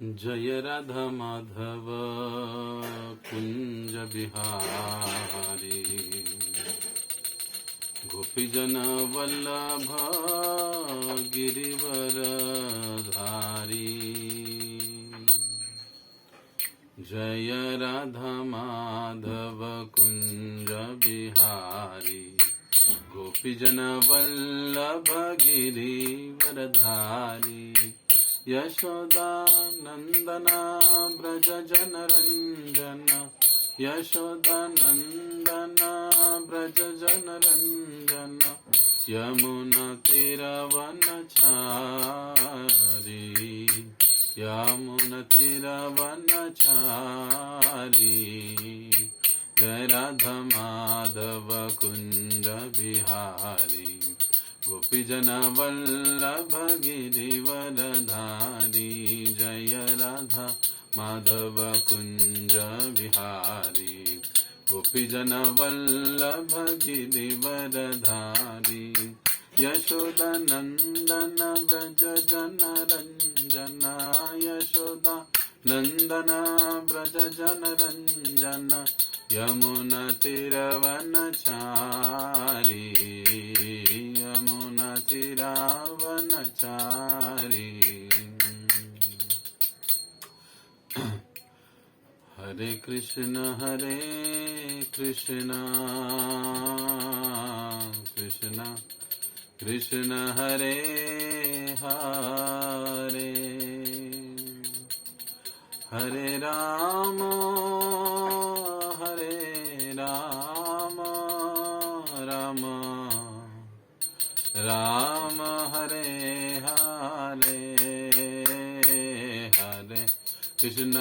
जय राधा माधव कुंज बिहारी गोपीजन वल्लभ गिरिवर धारी। जय राधा माधव कुंज बिहारी गोपीजन वल्लभ गिरिवर धारी। यशोदा नंदना ब्रज जन रंजन यशोदा नंदना ब्रज जन रंजन यमुना तीरवन चारी यमुना तीरवन चारी। जय राधा माधव कुंज बिहारी गोपीजन वल्लभ गिरिवर धारी। जय राधा माधव कुंज बिहारी गोपीजन वल्लभ गिरिवर धारी। यशोदा नंदन ब्रज जन रंजन यशोदा नंदन ब्रज जन रंजन यमुना तीरवन चारी यमुना तीरवन चारी। हरे कृष्ण कृष्ण कृष्ण हरे हरे हरे राम राम राम हरे हरे हरे कृष्ण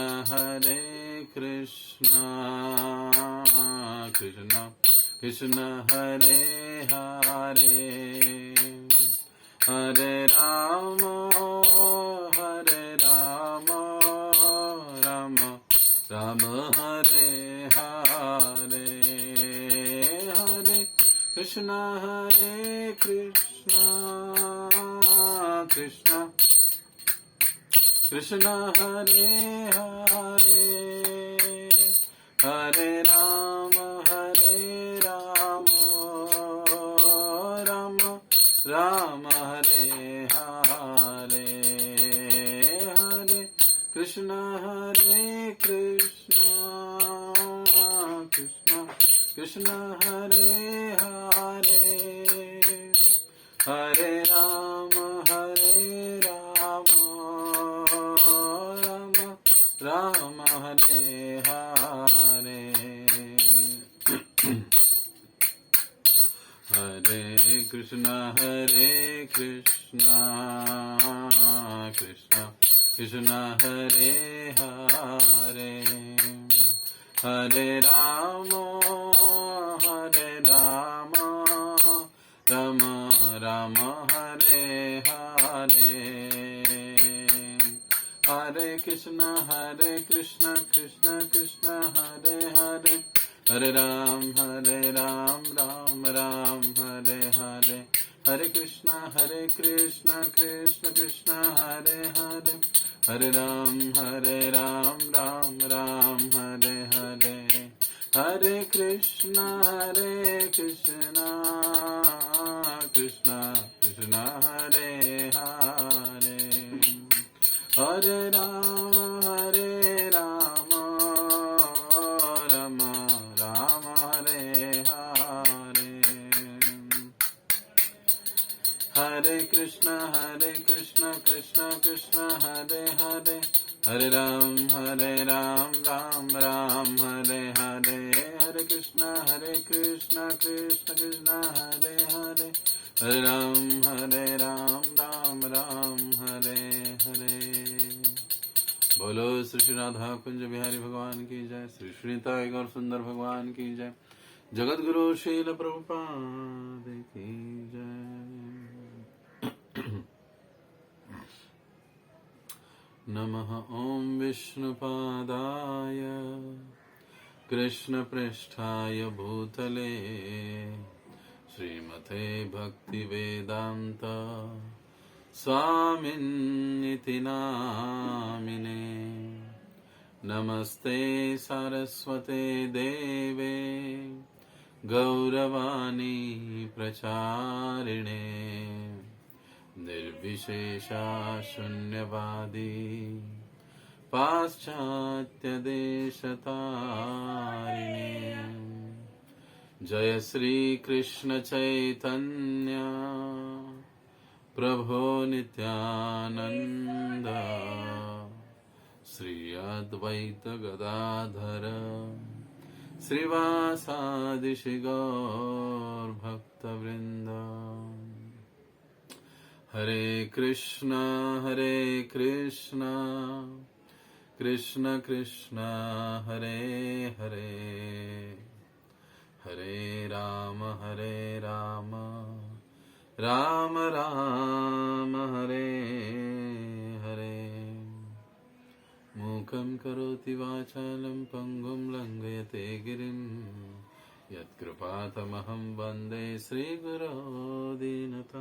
कृष्ण कृष्ण हरे हरे हरे राम राम हरे हरे हरे कृष्ण कृष्ण कृष्ण हरे हरे हरे राम राम हरे हरे हरे कृष्ण कृष्ण कृष्ण हरे हरे हरे राम राम हरे हरे हरे कृष्ण कृष्ण कृष्ण हरे हरे हरे राम राम हरे हरे हरे कृष्ण कृष्ण कृष्ण हरे हरे हरे राम राम हरे हरे हरे कृष्ण कृष्ण कृष्ण हरे हरे हरे राम राम हरे हरे हरे कृष्ण कृष्ण कृष्ण हरे हरे हरे राम राम हरे हरे हरे कृष्ण कृष्ण कृष्ण हरे हरे हरे राम राम हरे हरे हरे कृष्ण कृष्ण कृष्ण हरे हरे हरे राम राम हरे हरे। बोलो श्री श्री राधा कुंज बिहारी भगवान की जय। श्री श्रीताई गौर सुंदर भगवान की जय। जगत गुरु शील प्रभुपाद की जय। नमः ओं विष्णुपादाय कृष्णप्रेष्ठाय भूतले श्रीमते भक्तिवेदांत स्वामिन्निति नामिने। नमस्ते सारस्वते देवे गौरवाणी प्रचारिणे। निर्विशेषा शून्यवादी पाश्चात्य देशतारिणे। जय श्री कृष्ण चैतन्य प्रभो नित्यानंद। श्री अद्वैत गदाधर श्रीवासादि श्री गौर भक्तवृंद। हरे कृष्णा कृष्ण कृष्ण हरे हरे, हरे राम राम राम हरे हरे। मूकं करोति वाचालं पंगुं लंघयते गिरिं, यत्कृपातमहं वन्दे श्रीगुरो दीनतारिणम्।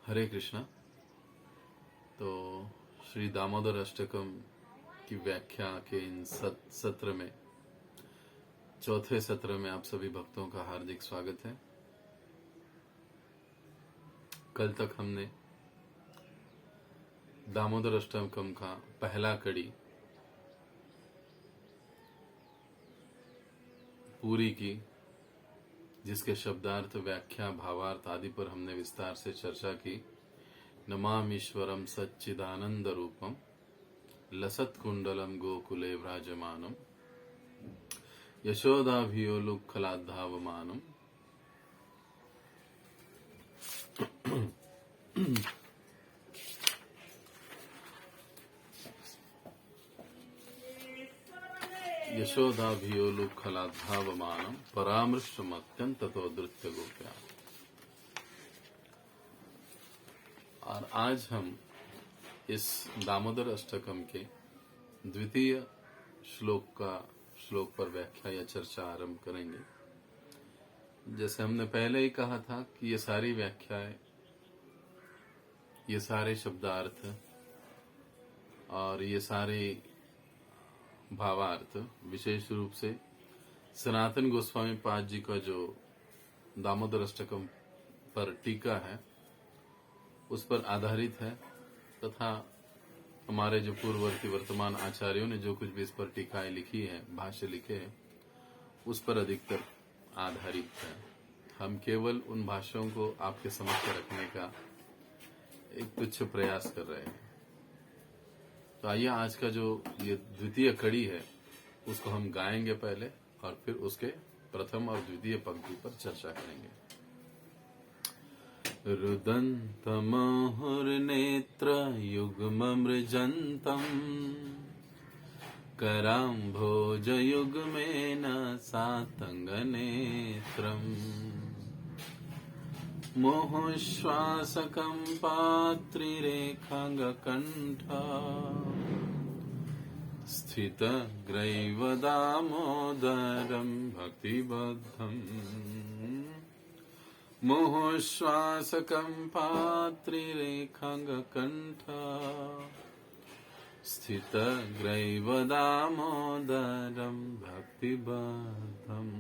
हरे कृष्णा। तो श्री दामोदर अष्टकम की व्याख्या के इन सत्र में, चौथे सत्र में आप सभी भक्तों का हार्दिक स्वागत है। कल तक हमने दामोदर अष्टकम का पहला कड़ी पूरी की, जिसके शब्दार्थ, व्याख्या, भावार्थ आदि पर हमने विस्तार से चर्चा की। नमामीश्वरम सच्चिदानंद रूपम लसत्कुंडलम गोकुले व्राजमानम यशोदाभियोलुखलाद्धावमानम। यशोदाभियोलुखलाद्धावमानम परामृष्टमत्यंततो धृत्य गोप्या। और आज हम इस दामोदर अष्टकम के द्वितीय श्लोक पर व्याख्या या चर्चा आरंभ करेंगे। जैसे हमने पहले ही कहा था कि ये सारी व्याख्याएं, ये सारे शब्दार्थ और ये सारे भावार्थ विशेष रूप से सनातन गोस्वामी पाद जी का जो दामोदर अष्टकम पर टीका है उस पर आधारित है, तथा हमारे जो पूर्ववर्ती वर्तमान आचार्यों ने जो कुछ भी इस पर टीकाएं लिखी है, भाष्य लिखे हैं, उस पर अधिकतर आधारित है। हम केवल उन भाष्यों को आपके समक्ष रखने का एक तुच्छ प्रयास कर रहे हैं। तो आइए आज का जो ये द्वितीय कड़ी है उसको हम गाएंगे पहले, और फिर उसके प्रथम और द्वितीय पंक्ति पर चर्चा करेंगे। रुदन्तमहुर्नेत्र युग्ममृजन्तम् कराम्भोजयुग्मेन सातङ्गनेत्रम् मुहुश्वासकं पात्रिरेखाङ्गकण्ठा स्थितग्रैवदामोदरं भक्तिबद्धम् मुहुश्वासकं पात्रिरेखाङ्गकण्ठा स्थितग्रैवदामोदरं भक्तिबद्धम्।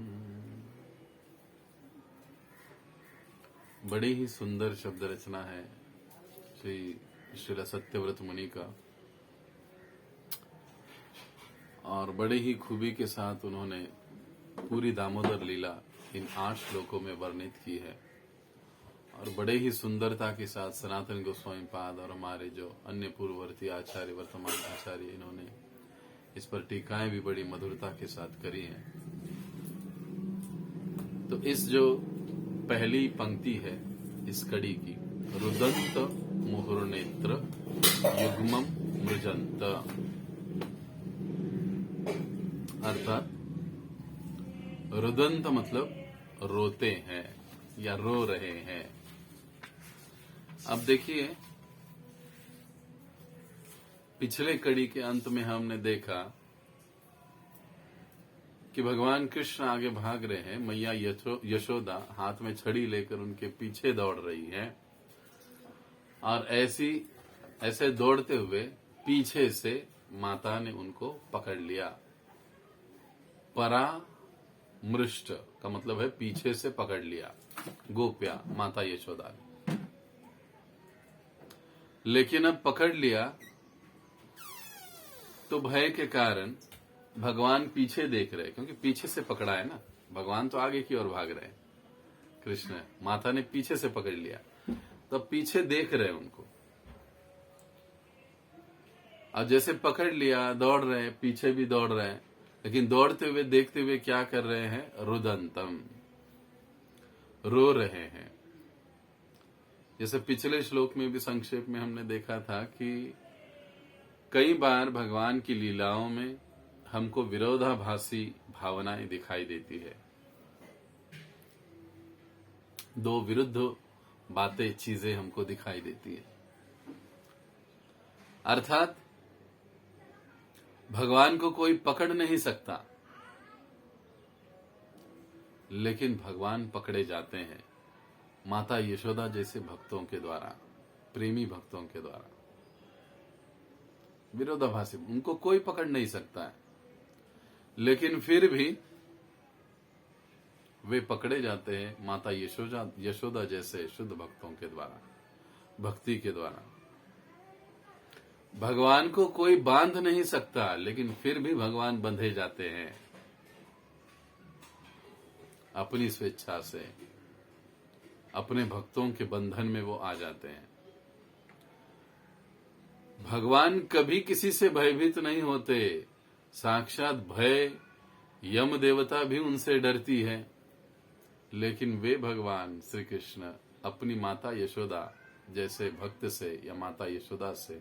बड़ी ही सुंदर शब्द रचना है श्री सत्यव्रत मुनि का, और बड़े ही खूबी के साथ उन्होंने पूरी दामोदर लीला इन 8 श्लोकों में वर्णित की है। और बड़े ही सुंदरता के साथ सनातन गोस्वामी पाद और हमारे जो अन्य पूर्ववर्ती आचार्य, वर्तमान आचार्य, इन्होंने इस पर टीकाएं भी बड़ी मधुरता के साथ करी हैं। तो इस जो पहली पंक्ति है इस कड़ी की, रुदंत मुहुर्नेत्र युग्मम मृजंत, अर्थात रुदंत मतलब रोते हैं या रो रहे हैं। अब देखिए, पिछले कड़ी के अंत में हमने देखा कि भगवान कृष्ण आगे भाग रहे हैं, मैया यशोदा हाथ में छड़ी लेकर उनके पीछे दौड़ रही है, और ऐसे दौड़ते हुए पीछे से माता ने उनको पकड़ लिया। परामृष्ट का मतलब है पीछे से पकड़ लिया, गोप्या माता यशोदा ने। लेकिन अब पकड़ लिया तो भय के कारण भगवान पीछे देख रहे, क्योंकि पीछे से पकड़ा है ना, भगवान तो आगे की ओर भाग रहे हैं, कृष्ण माता ने पीछे से पकड़ लिया, तो पीछे देख रहे उनको। और जैसे पकड़ लिया, दौड़ रहे हैं, पीछे भी दौड़ रहे हैं, लेकिन दौड़ते हुए देखते हुए क्या कर रहे हैं, रुदंतम, रो रहे हैं। जैसे पिछले श्लोक में भी संक्षेप में हमने देखा था कि कई बार भगवान की लीलाओं में हमको विरोधाभासी भावनाएं दिखाई देती है, दो विरुद्ध बातें, चीजें हमको दिखाई देती है। अर्थात भगवान को कोई पकड़ नहीं सकता, लेकिन भगवान पकड़े जाते हैं माता यशोदा जैसे भक्तों के द्वारा, प्रेमी भक्तों के द्वारा। विरोधाभासी, उनको कोई पकड़ नहीं सकता है, लेकिन फिर भी वे पकड़े जाते हैं माता यशोदा जैसे शुद्ध भक्तों के द्वारा, भक्ति के द्वारा। भगवान को कोई बांध नहीं सकता, लेकिन फिर भी भगवान बंधे जाते हैं अपनी स्वेच्छा से, अपने भक्तों के बंधन में वो आ जाते हैं। भगवान कभी किसी से भयभीत नहीं होते, साक्षात भय यम देवता भी उनसे डरती है, लेकिन वे भगवान श्री कृष्ण अपनी माता यशोदा जैसे भक्त से या माता यशोदा से,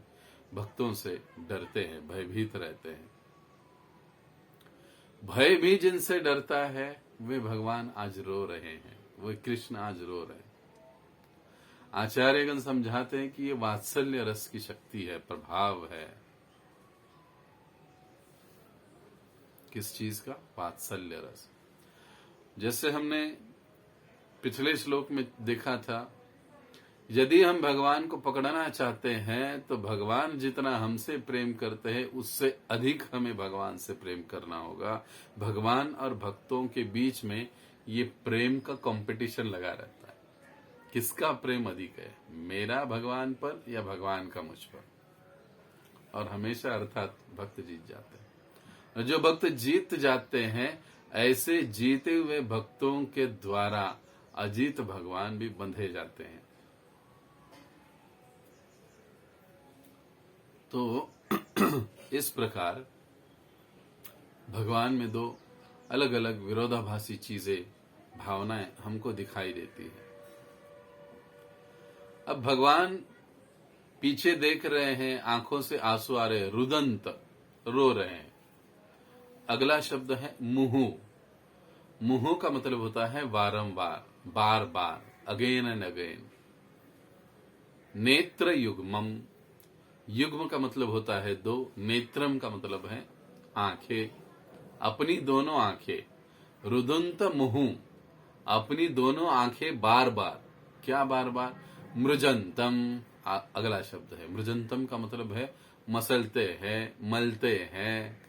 भक्तों से डरते हैं, भयभीत रहते हैं। भय भी जिनसे डरता है वे भगवान आज रो रहे हैं, वे कृष्ण आज रो रहे हैं। आचार्यगण समझाते हैं कि ये वात्सल्य रस की शक्ति है, प्रभाव है। किस चीज का? वात्सल्य रस। जैसे हमने पिछले श्लोक में देखा था, यदि हम भगवान को पकड़ना चाहते हैं तो भगवान जितना हमसे प्रेम करते हैं उससे अधिक हमें भगवान से प्रेम करना होगा। भगवान और भक्तों के बीच में ये प्रेम का कंपटीशन लगा रहता है, किसका प्रेम अधिक है, मेरा भगवान पर या भगवान का मुझ पर। और हमेशा अर्थात भक्त जीत जाते हैं, और जो भक्त जीत जाते हैं, ऐसे जीते हुए भक्तों के द्वारा अजीत भगवान भी बंधे जाते हैं। तो इस प्रकार भगवान में दो अलग अलग विरोधाभासी चीजें, भावनाएं हमको दिखाई देती है। अब भगवान पीछे देख रहे हैं, आंखों से आंसू आ रहे हैं, रुदंत, रो रहे हैं। अगला शब्द है मुहु। मुहु का मतलब होता है वारंवार, बार बार, अगेन एंड अगेन। नेत्र युग्मम, युग्म का मतलब होता है दो, नेत्रम का मतलब है आंखें, अपनी दोनों आंखें। रुदंत मुहु, अपनी दोनों आंखें बार बार। क्या बार बार? मृजंतम अगला शब्द है। मृजंतम का मतलब है मसलते हैं, मलते हैं।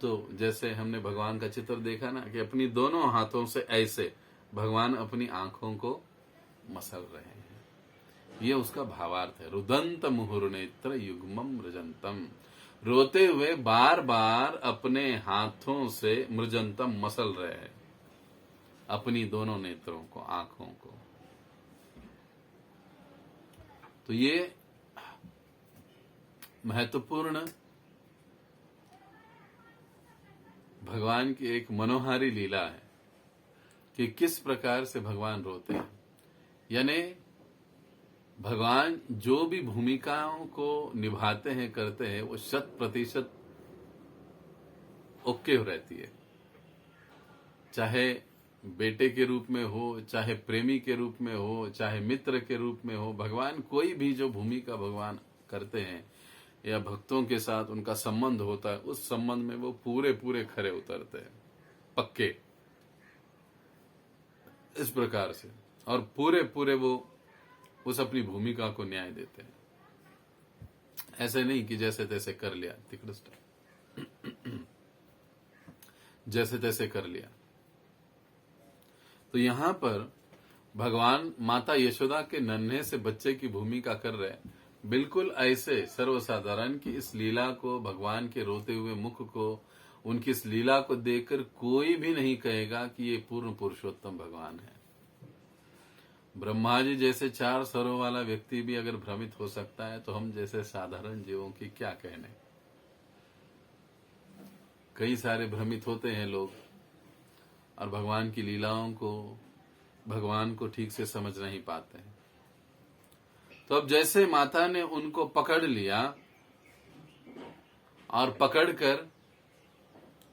तो जैसे हमने भगवान का चित्र देखा ना, कि अपनी दोनों हाथों से ऐसे भगवान अपनी आंखों को मसल रहे हैं, ये उसका भावार्थ है। रुदंत मुहुर्नेत्र युग्मम मृजंतम, रोते हुए बार बार अपने हाथों से मृजंतम मसल रहे हैं अपनी दोनों नेत्रों को, आंखों को। तो ये महत्वपूर्ण भगवान की एक मनोहारी लीला है कि किस प्रकार से भगवान रोते हैं। यानी भगवान जो भी भूमिकाओं को निभाते हैं, करते हैं, वो 100% ओके रहती है। चाहे बेटे के रूप में हो, चाहे प्रेमी के रूप में हो, चाहे मित्र के रूप में हो, भगवान कोई भी जो भूमिका भगवान करते हैं, या भक्तों के साथ उनका संबंध होता है, उस संबंध में वो पूरे पूरे खरे उतरते हैं, पक्के, इस प्रकार से, और पूरे पूरे वो उस अपनी भूमिका को न्याय देते हैं। ऐसे नहीं कि जैसे तैसे कर लिया, जैसे तैसे कर लिया। तो यहां पर भगवान माता यशोदा के नन्हे से बच्चे की भूमिका कर रहे हैं, बिल्कुल ऐसे सर्वसाधारण कि इस लीला को, भगवान के रोते हुए मुख को, उनकी इस लीला को देखकर कोई भी नहीं कहेगा कि ये पूर्ण पुरुषोत्तम भगवान है। ब्रह्मा जी जैसे 4 स्वरों वाला व्यक्ति भी अगर भ्रमित हो सकता है, तो हम जैसे साधारण जीवों की क्या कहने। कई सारे भ्रमित होते हैं लोग, और भगवान की लीलाओं को, भगवान को ठीक से समझ नहीं पाते हैं। तो अब जैसे माता ने उनको पकड़ लिया, और पकड़कर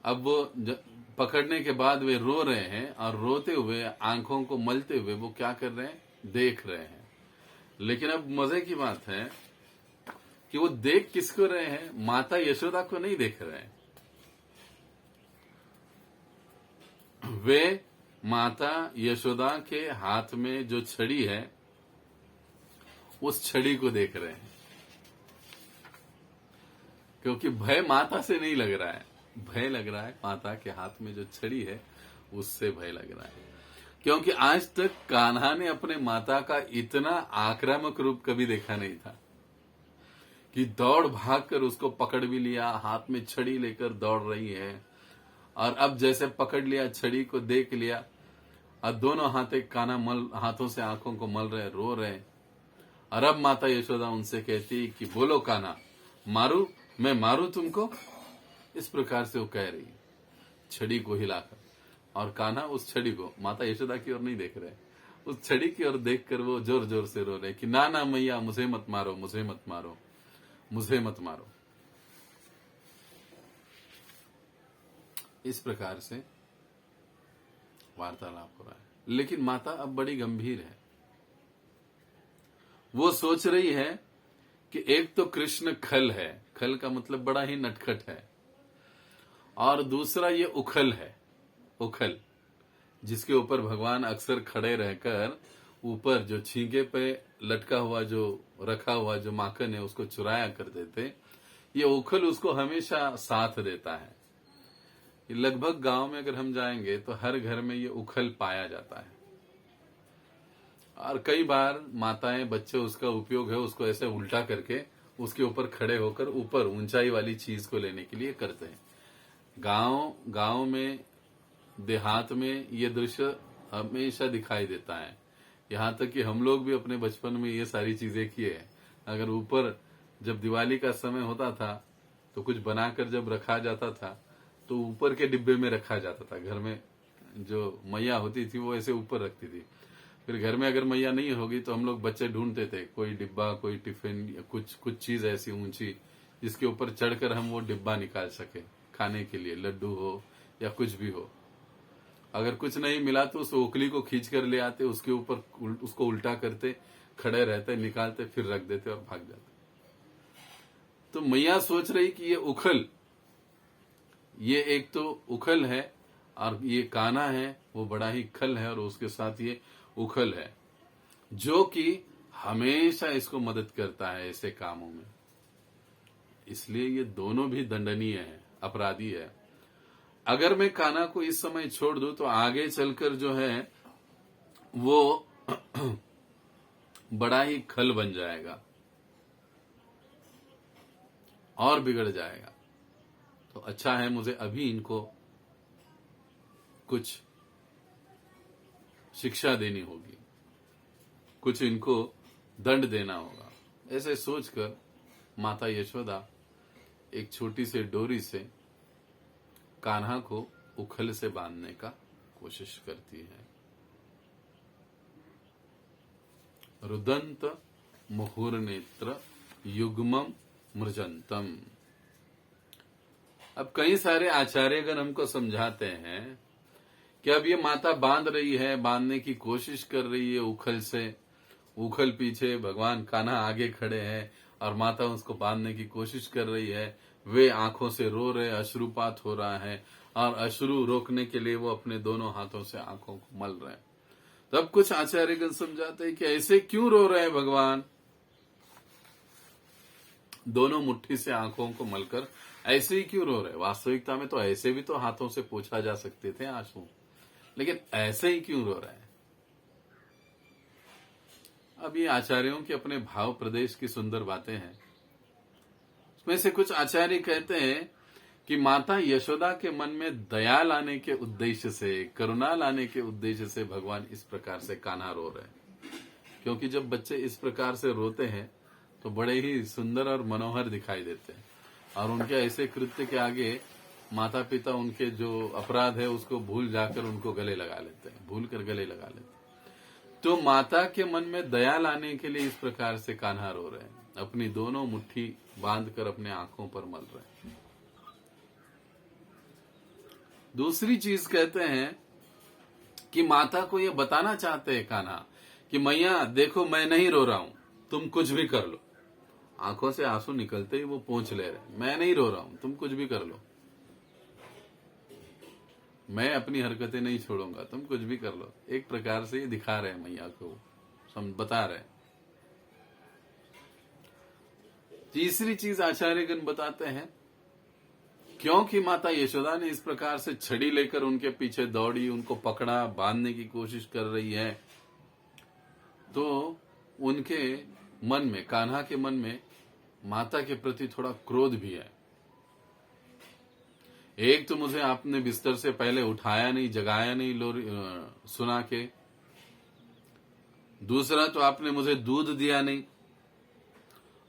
अब वो पकड़ने के बाद वे रो रहे हैं, और रोते हुए, आंखों को मलते हुए वो क्या कर रहे हैं, देख रहे हैं। लेकिन अब मजे की बात है कि वो देख किसको रहे हैं, माता यशोदा को नहीं देख रहे हैं, वे माता यशोदा के हाथ में जो छड़ी है उस छड़ी को देख रहे हैं। क्योंकि भय माता से नहीं लग रहा है, भय लग रहा है माता के हाथ में जो छड़ी है उससे भय लग रहा है। क्योंकि आज तक कान्हा ने अपने माता का इतना आक्रामक रूप कभी देखा नहीं था कि दौड़ भाग कर उसको पकड़ भी लिया, हाथ में छड़ी लेकर दौड़ रही है, और अब जैसे पकड़ लिया, छड़ी को देख लिया, और दोनों हाथों से आंखों को मल रहे, रो रहे। और अब माता यशोदा उनसे कहती कि बोलो कान्हा, मारू, मैं मारू तुमको, इस प्रकार से वो कह रही, छड़ी को हिलाकर। और कान्हा उस छड़ी को, माता यशोदा की ओर नहीं देख रहे, उस छड़ी की ओर देखकर वो जोर जोर से रो रहे कि ना ना मैया, मुझे मत मारो, मुझे मत मारो, मुझे मत मारो। इस प्रकार से वार्तालाप हो रहा है। लेकिन माता अब बड़ी गंभीर है। वो सोच रही है कि एक तो कृष्ण खल है, खल का मतलब बड़ा ही नटखट है, और दूसरा ये उखल है, उखल, जिसके ऊपर भगवान अक्सर खड़े रहकर ऊपर जो छींके पे लटका हुआ, जो रखा हुआ जो माखन है उसको चुराया करते थे। ये उखल उसको हमेशा साथ देता है। लगभग गांव में अगर हम जाएंगे तो हर घर में ये उखल पाया जाता है, और कई बार माताएं, बच्चे उसका उपयोग है उसको ऐसे उल्टा करके उसके ऊपर खड़े होकर ऊपर ऊंचाई वाली चीज को लेने के लिए करते हैं। गांव में, देहात में ये दृश्य हमेशा दिखाई देता है। यहाँ तक कि हम लोग भी अपने बचपन में ये सारी चीजें किए हैं। अगर ऊपर जब दिवाली का समय होता था तो कुछ बनाकर जब रखा जाता था तो ऊपर के डिब्बे में रखा जाता था। घर में जो मैया होती थी वो ऐसे ऊपर रखती थी। फिर घर में अगर मैया नहीं होगी तो हम लोग बच्चे ढूंढते थे कोई डिब्बा, कोई टिफिन या कुछ चीज ऐसी ऊंची जिसके ऊपर चढ़कर हम वो डिब्बा निकाल सके खाने के लिए, लड्डू हो या कुछ भी हो। अगर कुछ नहीं मिला तो उस ओखली को खींच कर ले आते, उसके ऊपर उसको उल्टा करते, खड़े रहते, निकालते, फिर रख देते और भाग जाते। तो मैया सोच रही कि ये उखल, ये एक तो उखल है और ये कान्हा है वो बड़ा ही खल है, और उसके साथ ये उखल है जो कि हमेशा इसको मदद करता है ऐसे कामों में। इसलिए ये दोनों भी दंडनीय है, अपराधी है। अगर मैं कान्हा को इस समय छोड़ दूं तो आगे चलकर जो है वो बड़ा ही खल बन जाएगा और बिगड़ जाएगा। तो अच्छा है मुझे अभी इनको कुछ शिक्षा देनी होगी, कुछ इनको दंड देना होगा। ऐसे सोचकर माता यशोदा एक छोटी सी डोरी से कान्हा को उखल से बांधने का कोशिश करती है। रुदंत मुहुर्नेत्र युग्मम मृजंतम। अब कई सारे आचार्यगण हमको समझाते हैं कि अब ये माता बांध रही है, बांधने की कोशिश कर रही है उखल से, उखल पीछे, भगवान कान्हा आगे खड़े हैं, और माता उसको बांधने की कोशिश कर रही है। वे आंखों से रो रहे, अश्रुपात हो रहा है और अश्रु रोकने के लिए वो अपने दोनों हाथों से आंखों को मल रहे हैं। तब कुछ आचार्यगण समझाते हैं कि ऐसे क्यों रो रहे हैं भगवान, दोनों मुट्ठी से आंखों को मलकर ऐसे ही क्यों रो रहे हैं। वास्तविकता में तो ऐसे भी तो हाथों से पोंछा जा सकते थे आंसू, लेकिन ऐसे ही क्यों रो रहे हैं। अब ये आचार्यों के अपने भाव प्रदेश की सुंदर बातें हैं। उसमें से कुछ आचार्य कहते हैं कि माता यशोदा के मन में दया लाने के उद्देश्य से, करुणा लाने के उद्देश्य से भगवान इस प्रकार से कान्हा रो रहे हैं। क्योंकि जब बच्चे इस प्रकार से रोते हैं तो बड़े ही सुंदर और मनोहर दिखाई देते हैं, और उनके ऐसे कृत्य के आगे माता पिता उनके जो अपराध है उसको भूल जाकर उनको गले लगा लेते हैं, भूल कर गले लगा लेते हैं। तो माता के मन में दया लाने के लिए इस प्रकार से कान्हा रो रहे हैं, अपनी दोनों मुट्ठी बांधकर अपने आंखों पर मल रहे हैं। दूसरी चीज कहते हैं कि माता को ये बताना चाहते हैं कान्हा कि मैया देखो मैं नहीं रो रहा हूं, तुम कुछ भी कर लो। आंखों से आंसू निकलते ही वो पोंछ ले रहे, मैं नहीं रो रहा हूं, तुम कुछ भी कर लो, मैं अपनी हरकतें नहीं छोड़ूंगा, तुम कुछ भी कर लो। एक प्रकार से ये दिखा रहे हैं मैया को, बता रहे हैं। तीसरी चीज आचार्यगण बताते हैं, क्योंकि माता यशोदा ने इस प्रकार से छड़ी लेकर उनके पीछे दौड़ी, उनको पकड़ा, बांधने की कोशिश कर रही है, तो उनके मन में, कान्हा के मन में माता के प्रति थोड़ा क्रोध भी है। एक तो मुझे आपने बिस्तर से पहले उठाया नहीं, जगाया नहीं सुना के, दूसरा तो आपने मुझे दूध दिया नहीं,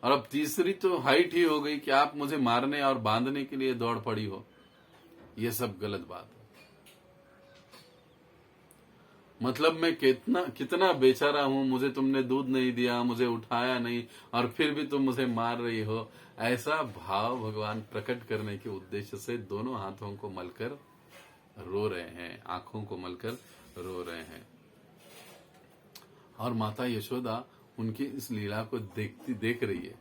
और अब तीसरी तो हाइट ही हो गई कि आप मुझे मारने और बांधने के लिए दौड़ पड़ी हो। ये सब गलत बात है। मतलब मैं कितना बेचारा हूं, मुझे तुमने दूध नहीं दिया, मुझे उठाया नहीं, और फिर भी तुम मुझे मार रही हो। ऐसा भाव भगवान प्रकट करने के उद्देश्य से दोनों हाथों को मलकर रो रहे हैं, आंखों को मलकर रो रहे हैं। और माता यशोदा उनकी इस लीला को देख रही है,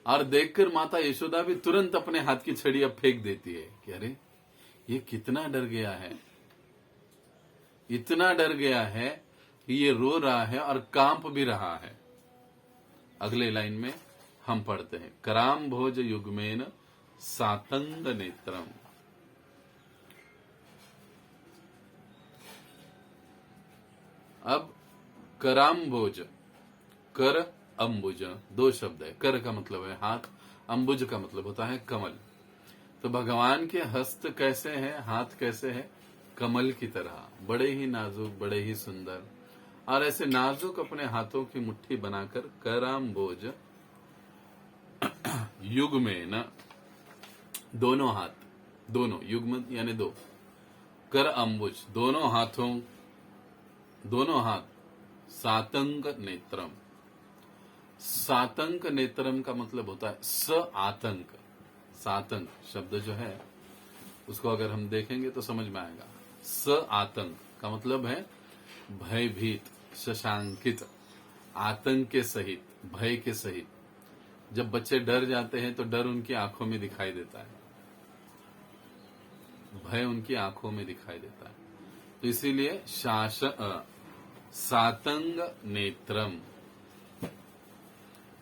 और देखकर माता यशोदा भी तुरंत अपने हाथ की छड़ी अब फेंक देती है कि अरे ये कितना डर गया है, इतना डर गया है कि ये रो रहा है और कांप भी रहा है। अगले लाइन में हम पढ़ते हैं, कराम भोज युग्मेन सातंग नेत्रम। अब कराम्बोज, कर अंबुज, दो शब्द है। कर का मतलब है हाथ, अंबुज का मतलब होता है कमल। तो भगवान के हस्त कैसे हैं, हाथ कैसे हैं, कमल की तरह, बड़े ही नाजुक, बड़े ही सुंदर। और ऐसे नाजुक अपने हाथों की मुट्ठी बनाकर कराम्बोज युग्मेन, दोनों हाथ, दोनों युग्म यानी दो, कर अंबुज दोनों हाथों, दोनों हाथ, सातंक नेत्रम। सातंक नेत्रम का मतलब होता है स आतंक। सातंक शब्द जो है उसको अगर हम देखेंगे तो समझ में आएगा। स आतंक का मतलब है भयभीत, शशांकित, आतंक के सहित, भय के सहित। जब बच्चे डर जाते हैं तो डर उनकी आंखों में दिखाई देता है, भय उनकी आंखों में दिखाई देता है। तो इसीलिए सातंग नेत्रम,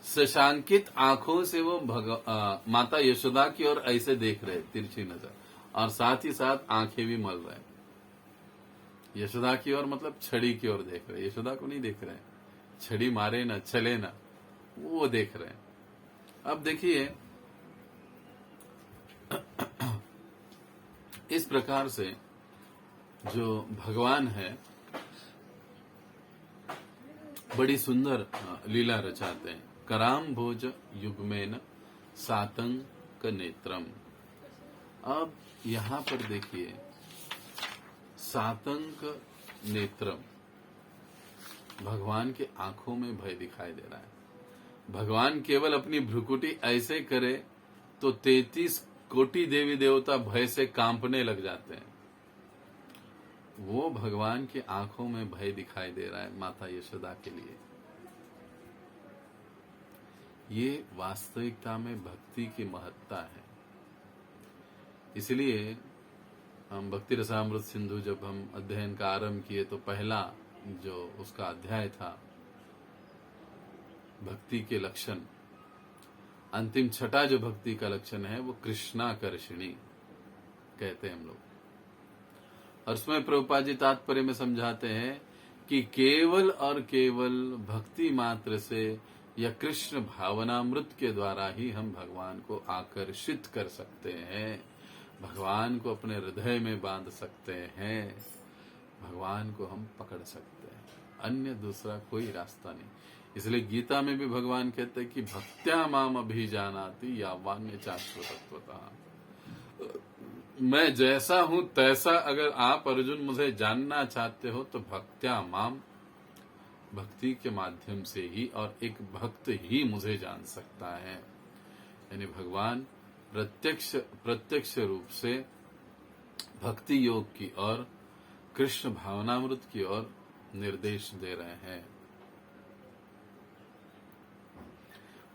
शशांकित आंखों से वो माता यशोदा की ओर ऐसे देख रहे, तिरछी नजर, और साथ ही साथ आंखें भी मल रहे। यशोदा की ओर मतलब छड़ी की ओर देख रहे, यशोदा को नहीं देख रहे, छड़ी मारे ना चले ना, वो देख रहे हैं। अब देखिए इस प्रकार से जो भगवान है बड़ी सुंदर लीला रचाते हैं। कराम भोज युग्मेन सातंक नेत्रम। अब यहां पर देखिए सातंक नेत्रम, भगवान के आंखों में भय दिखाई दे रहा है। भगवान केवल अपनी भ्रुकुटी ऐसे करे तो 33 कोटि देवी देवता भय से कांपने लग जाते हैं। वो भगवान की आंखों में भय दिखाई दे रहा है माता यशोदा के लिए। ये वास्तविकता में भक्ति की महत्ता है। इसलिए हम भक्ति रसामृत सिंधु जब हम अध्ययन का आरंभ किए तो पहला जो उसका अध्याय था भक्ति के लक्षण, अंतिम छठा जो भक्ति का लक्षण है वो कृष्णाकर्षिणी कहते हैं हम लोग। और उसमें प्रभुपाद जी तात्पर्य में समझाते हैं कि केवल और केवल भक्ति मात्र से या कृष्ण भावनामृत के द्वारा ही हम भगवान को आकर्षित कर सकते हैं, भगवान को अपने हृदय में बांध सकते हैं, भगवान को हम पकड़ सकते हैं, अन्य दूसरा कोई रास्ता नहीं। इसलिए गीता में भी भगवान कहते हैं कि भक्त्या माम अभिजानाति यावान्य शाश्वतत्वतः। मैं जैसा हूं तैसा अगर आप अर्जुन मुझे जानना चाहते हो तो भक्त्या माम, भक्ति के माध्यम से ही, और एक भक्त ही मुझे जान सकता है। यानी भगवान प्रत्यक्ष रूप से भक्ति योग की और कृष्ण भावनामृत की ओर निर्देश दे रहे हैं।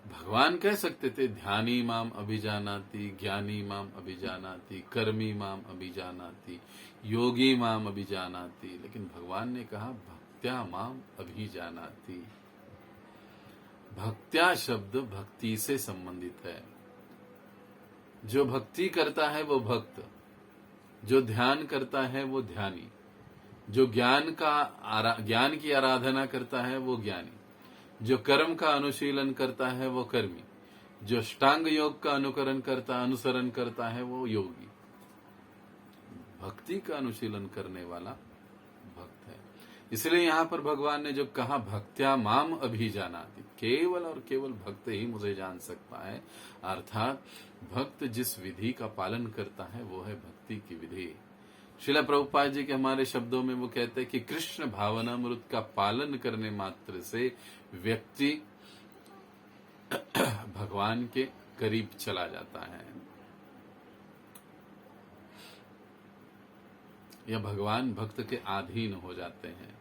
भगवान कह सकते थे ध्यानी माम अभिजानाति, ज्ञानी माम अभिजानाति, कर्मी माम अभिजानाति, योगी माम अभिजानाति, लेकिन भगवान ने कहा भक्त्या माम अभिजानाति। भक्त्या शब्द भक्ति से संबंधित है। जो भक्ति करता है वो भक्त, जो ध्यान करता है वो ध्यानी, जो ज्ञान की आराधना करता है वो ज्ञानी, जो कर्म का अनुशीलन करता है वो कर्मी, जो अष्टांग योग का अनुसरण करता है वो योगी। भक्ति का अनुशीलन करने वाला भक्त है। इसलिए यहाँ पर भगवान ने जो कहा भक्त्या माम अभिजानाति, केवल और केवल भक्त ही मुझे जान सकता है, अर्थात भक्त जिस विधि का पालन करता है वो है भक्ति की विधि। श्रील प्रभुपाद जी के हमारे शब्दों में वो कहते हैं कि कृष्ण भावनामृत का पालन करने मात्र से व्यक्ति भगवान के करीब चला जाता है या भगवान भक्त के अधीन हो जाते हैं।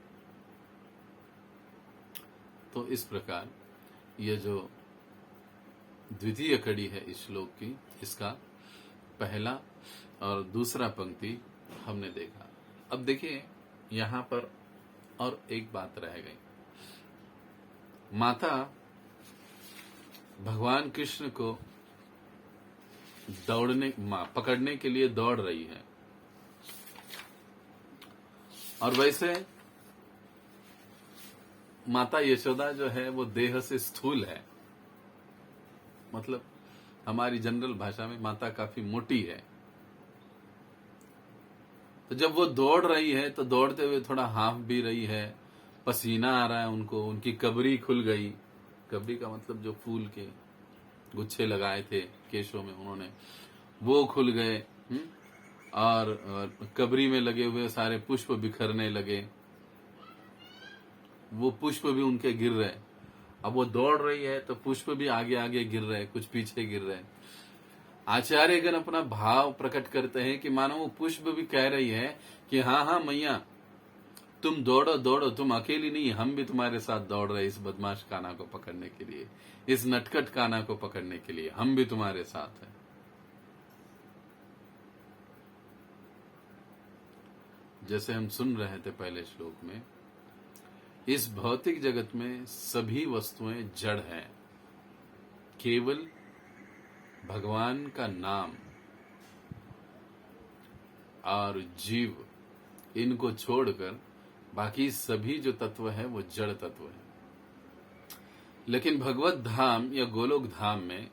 तो इस प्रकार ये जो द्वितीय कड़ी है इस श्लोक की, इसका पहला और दूसरा पंक्ति हमने देखा। अब देखिए यहां पर और एक बात रह गई। माता भगवान कृष्ण को पकड़ने के लिए दौड़ रही है, और वैसे माता यशोदा जो है वो देह से स्थूल है, मतलब हमारी जनरल भाषा में माता काफी मोटी है। तो जब वो दौड़ रही है तो दौड़ते हुए थोड़ा हाँफ भी रही है, पसीना आ रहा है उनको, उनकी कबरी खुल गई। कबरी का मतलब जो फूल के गुच्छे लगाए थे केशों में उन्होंने, वो खुल गए। और कबरी में लगे हुए सारे पुष्प बिखरने लगे, वो पुष्प भी उनके गिर रहे। अब वो दौड़ रही है तो पुष्प भी आगे आगे गिर रहे, कुछ पीछे गिर रहे। आचार्यगण अपना भाव प्रकट करते हैं कि मानो वो पुष्प भी कह रही है कि हाँ हाँ मैया तुम दौड़ो दौड़ो, तुम अकेली नहीं, हम भी तुम्हारे साथ दौड़ रहे इस बदमाश काना को पकड़ने के लिए, इस नटखट काना को पकड़ने के लिए, हम भी तुम्हारे साथ हैं। जैसे हम सुन रहे थे पहले श्लोक में, इस भौतिक जगत में सभी वस्तुएं जड़ हैं, केवल भगवान का नाम और जीव, इनको छोड़कर बाकी सभी जो तत्व है वो जड़ तत्व है। लेकिन भगवत धाम या गोलोक धाम में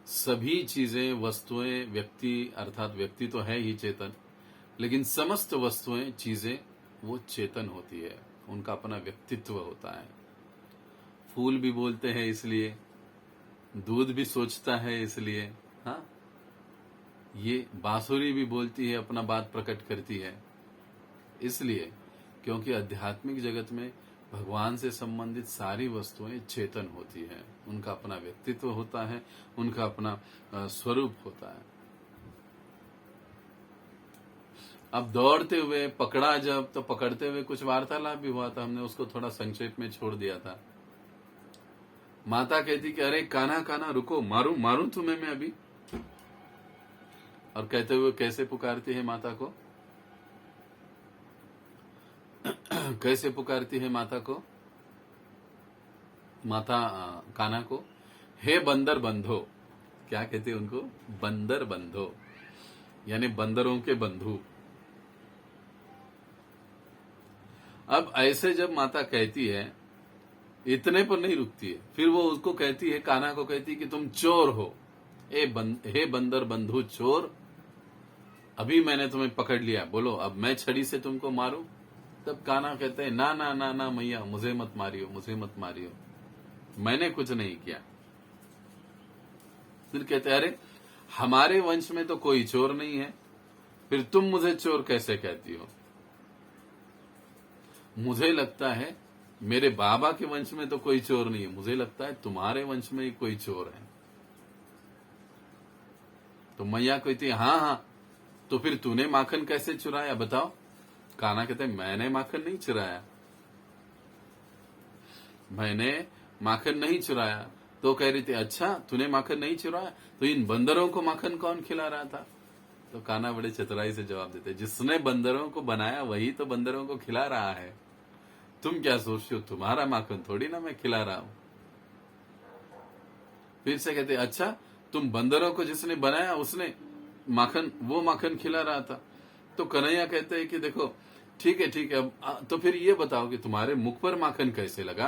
सभी चीजें, वस्तुएं, व्यक्ति, अर्थात व्यक्ति तो है ही चेतन, लेकिन समस्त वस्तुएं, चीजें वो चेतन होती है, उनका अपना व्यक्तित्व होता है। फूल भी बोलते हैं इसलिए, दूध भी सोचता है इसलिए, हाँ, ये बांसुरी भी बोलती है, अपना बात प्रकट करती है इसलिए क्योंकि आध्यात्मिक जगत में भगवान से संबंधित सारी वस्तुएं चेतन होती हैं, उनका अपना व्यक्तित्व होता है, उनका अपना स्वरूप होता है। अब दौड़ते हुए पकड़ा जब, तो पकड़ते हुए कुछ वार्तालाप भी हुआ था, हमने उसको थोड़ा संक्षेप में छोड़ दिया था। माता कहती कि अरे कान्हा कान्हा रुको, मारूं मारूं तुम्हें मैं अभी। और कहते हुए कैसे पुकारती है माता को? कैसे पुकारती है माता को? माता कान्हा को, हे बंदर बंधो। क्या कहते हैं उनको? बंदर बंधो, यानी बंदरों के बंधु। अब ऐसे जब माता कहती है, इतने पर नहीं रुकती है, फिर वो उसको कहती है, कान्हा को कहती है कि तुम चोर हो, हे बंदर बंधु चोर, अभी मैंने तुम्हें पकड़ लिया, बोलो अब मैं छड़ी से तुमको मारूं? तब कान्हा कहते हैं, ना ना ना ना मैया, मुझे मत मारियो, मुझे मत मारियो, मैंने कुछ नहीं किया। फिर कहते हैं, अरे हमारे वंश में तो कोई चोर नहीं है, फिर तुम मुझे चोर कैसे कहती हो? मुझे लगता है मेरे बाबा के वंश में तो कोई चोर नहीं है, मुझे लगता है तुम्हारे वंश में ही कोई चोर है। तो मैया कहती है, हाँ हाँ, तो फिर तूने माखन कैसे चुराया बताओ? कान्हा कहते हैं, मैंने माखन नहीं चुराया, मैंने माखन नहीं चुराया। तो कह रही थी, अच्छा तूने माखन नहीं चुराया, तो इन बंदरों को माखन कौन खिला रहा था? तो कान्हा बड़े चतुराई से जवाब देते, जिसने बंदरों को बनाया वही तो बंदरों को खिला रहा है, तुम क्या सोचते हो तुम्हारा माखन थोड़ी ना मैं खिला रहा हूं। फिर से कहते, अच्छा तुम बंदरों को जिसने बनाया उसने माखन, वो माखन खिला रहा था। तो कन्हैया कहते हैं कि देखो ठीक है, अब तो फिर ये बताओ कि तुम्हारे मुख पर माखन कैसे लगा?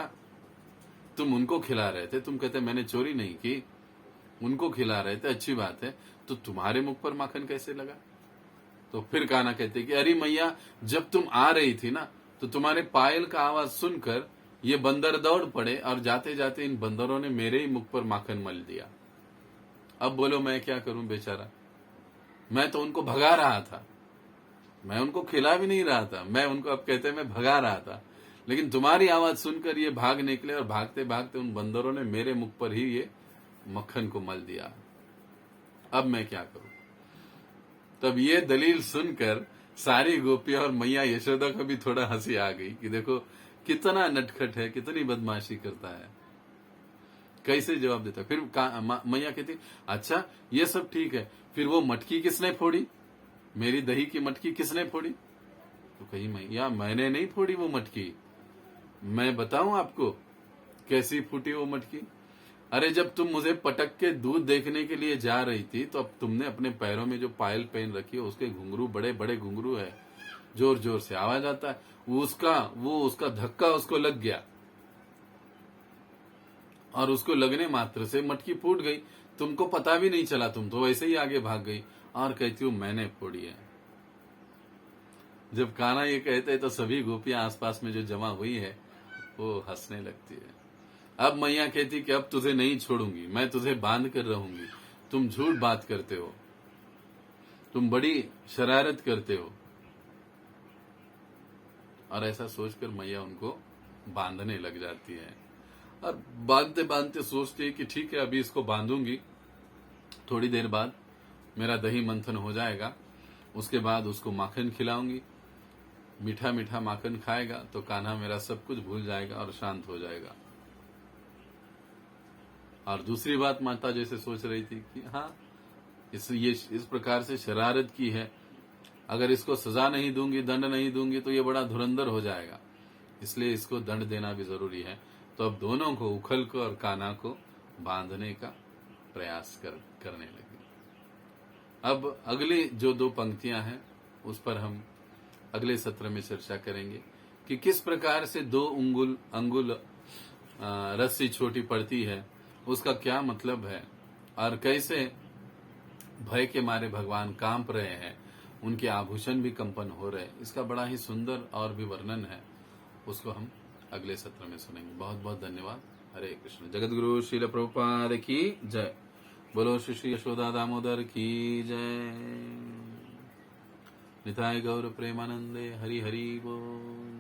तुम उनको खिला रहे थे, तुम कहते मैंने चोरी नहीं की, उनको खिला रहे थे, अच्छी बात है, तो तुम्हारे मुख पर माखन कैसे लगा? तो फिर कान्हा कहते कि अरे मैया, जब तुम आ रही थी ना, तो तुम्हारे पायल का आवाज सुनकर ये बंदर दौड़ पड़े और जाते जाते इन बंदरों ने मेरे ही मुख पर माखन मल दिया। अब बोलो मैं क्या करूं बेचारा, मैं तो उनको भगा रहा था, मैं उनको खिला भी नहीं रहा था, मैं उनको, अब कहते मैं भगा रहा था, लेकिन तुम्हारी आवाज सुनकर ये भाग निकले और भागते भागते उन बंदरों ने मेरे मुख पर ही ये मक्खन को मल दिया। अब मैं क्या करूं? तब ये दलील सुनकर सारी गोपियां और मैया यशोदा को भी थोड़ा हंसी आ गई कि देखो कितना नटखट है, कितनी बदमाशी करता है, कैसे जवाब देता। फिर मैया कहती, अच्छा ये सब ठीक है, फिर वो मटकी किसने फोड़ी? मेरी दही की मटकी किसने फोड़ी? तो कही मैया, मैंने नहीं फोड़ी वो मटकी, मैं बताऊं आपको कैसी फूटी वो मटकी? अरे जब तुम मुझे पटक के दूध देखने के लिए जा रही थी, तो अब तुमने अपने पैरों में जो पायल पहन रखी है, उसके घुंघरू बड़े बड़े घुंघरू है, जोर जोर से आवाज आता है, वो उसका धक्का उसको लग गया, और उसको लगने मात्र से मटकी फूट गई, तुमको पता भी नहीं चला, तुम तो वैसे ही आगे भाग गई और कहती हूँ मैंने फोड़ी है। जब कान्हा ये कहते हैं तो सभी गोपियां आसपास में जो जमा हुई है वो हंसने लगती है। अब मैया कहती कि अब तुझे नहीं छोड़ूंगी, मैं तुझे बांध कर रहूंगी, तुम झूठ बात करते हो, तुम बड़ी शरारत करते हो। और ऐसा सोचकर मैया उनको बांधने लग जाती है, और बांधते बांधते सोचती है कि ठीक है अभी इसको बांधूंगी, थोड़ी देर बाद मेरा दही मंथन हो जाएगा, उसके बाद उसको माखन खिलाऊंगी, मीठा मीठा माखन खाएगा तो कान्हा मेरा सब कुछ भूल जाएगा और शांत हो जाएगा। और दूसरी बात माता जैसे सोच रही थी कि हाँ इस प्रकार से शरारत की है, अगर इसको सजा नहीं दूंगी, दंड नहीं दूंगी तो ये बड़ा धुरंधर हो जाएगा, इसलिए इसको दंड देना भी जरूरी है। तो अब दोनों को, उखल को और कान्हा को बांधने का प्रयास करने लगी। अब अगली जो 2 पंक्तियां हैं उस पर हम अगले सत्र में चर्चा करेंगे कि किस प्रकार से 2 अंगुल रस्सी छोटी पड़ती है, उसका क्या मतलब है, और कैसे भय के मारे भगवान कांप रहे हैं, उनके आभूषण भी कंपन हो रहे हैं। इसका बड़ा ही सुंदर और भी वर्णन है, उसको हम अगले सत्र में सुनेंगे। बहुत बहुत धन्यवाद। हरे कृष्ण। जगत गुरु श्रील प्रभुपाद की जय। बोलो श्री यशोदा दामोदर की जय। निताय गौर प्रेमानंदे। हरि हरि बोल।